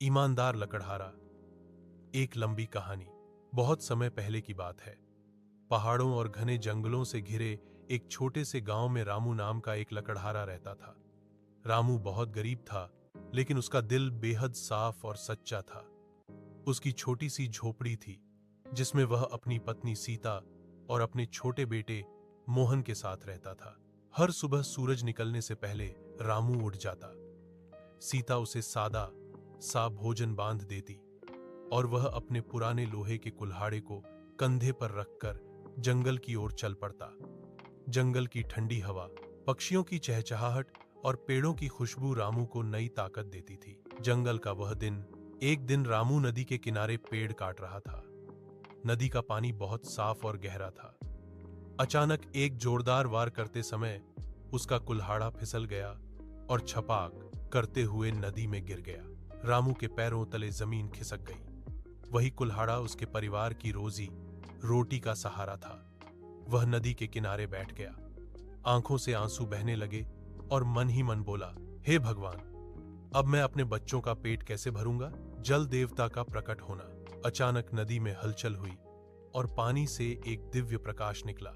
ईमानदार लकड़हारा। एक लंबी कहानी। बहुत समय पहले की बात है। पहाड़ों और घने जंगलों से घिरे एक छोटे से गांव में रामू नाम का एक लकड़हारा रहता था। रामू बहुत गरीब था, लेकिन उसका दिल बेहद साफ और सच्चा था। उसकी छोटी सी झोपड़ी थी, जिसमें वह अपनी पत्नी सीता और अपने छोटे बेटे मोहन के साथ रहता था। हर सुबह सूरज निकलने से पहले रामू उठ जाता। सीता उसे सादा सा भोजन बांध देती और वह अपने पुराने लोहे के कुल्हाड़े को कंधे पर रखकर जंगल की ओर चल पड़ता। जंगल की ठंडी हवा, पक्षियों की चहचहाहट और पेड़ों की खुशबू रामू को नई ताकत देती थी। जंगल का वह दिन, एक दिन रामू नदी के किनारे पेड़ काट रहा था। नदी का पानी बहुत साफ और गहरा था। अचानक एक जोरदार वार करते समय उसका कुल्हाड़ा फिसल गया और छपाक करते हुए नदी में गिर गया। रामू के पैरों तले जमीन खिसक गई। वही कुल्हाड़ा उसके परिवार की रोजी रोटी का सहारा था। वह नदी के किनारे बैठ गया। आंखों से आंसू बहने लगे और मन ही मन बोला, हे भगवान, अब मैं अपने बच्चों का पेट कैसे भरूंगा। जल देवता का प्रकट होना। अचानक नदी में हलचल हुई और पानी से एक दिव्य प्रकाश निकला।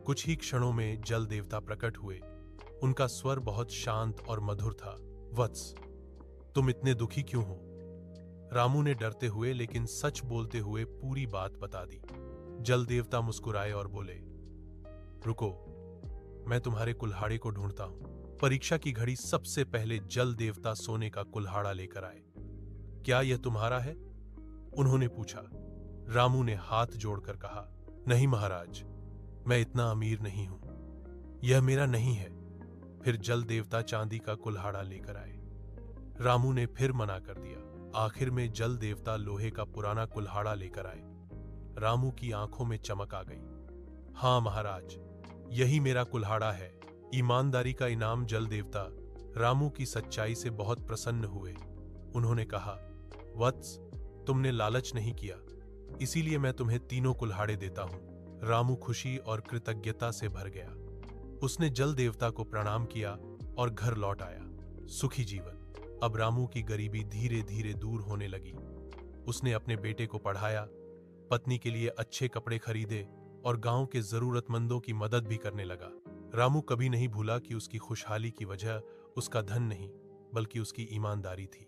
कुछ ही क्षणों में जल देवता प्रकट हुए। उनका स्वर बहुत शांत और मधुर था। वत्स, तुम इतने दुखी क्यों हो? रामू ने डरते हुए लेकिन सच बोलते हुए पूरी बात बता दी। जल देवता मुस्कुराए और बोले, रुको, मैं तुम्हारे कुल्हाड़े को ढूंढता हूं। परीक्षा की घड़ी सबसे पहले जल देवता सोने का कुल्हाड़ा लेकर आए। क्या यह तुम्हारा है? उन्होंने पूछा। रामू ने हाथ जोड़कर कहा, नहीं महाराज, मैं इतना अमीर नहीं हूं, यह मेरा नहीं है। फिर जल देवता चांदी का कुल्हाड़ा लेकर आए। रामू ने फिर मना कर दिया। आखिर में जल देवता लोहे का पुराना कुल्हाड़ा लेकर आए। रामू की आंखों में चमक आ गई। हां महाराज, यही मेरा कुल्हाड़ा है। ईमानदारी का इनाम। जल देवता रामू की सच्चाई से बहुत प्रसन्न हुए। उन्होंने कहा, वत्स, तुमने लालच नहीं किया, इसीलिए मैं तुम्हें तीनों कुल्हाड़े देता हूं। रामू खुशी और कृतज्ञता से भर गया। उसने जल देवता को प्रणाम किया और घर लौट आया। सुखी जीवन। अब रामू की गरीबी धीरे धीरे दूर होने लगी। उसने अपने बेटे को पढ़ाया, पत्नी के लिए अच्छे कपड़े खरीदे और गांव के जरूरतमंदों की मदद भी करने लगा। रामू कभी नहीं भूला कि उसकी खुशहाली की वजह उसका धन नहीं, बल्कि उसकी ईमानदारी थी।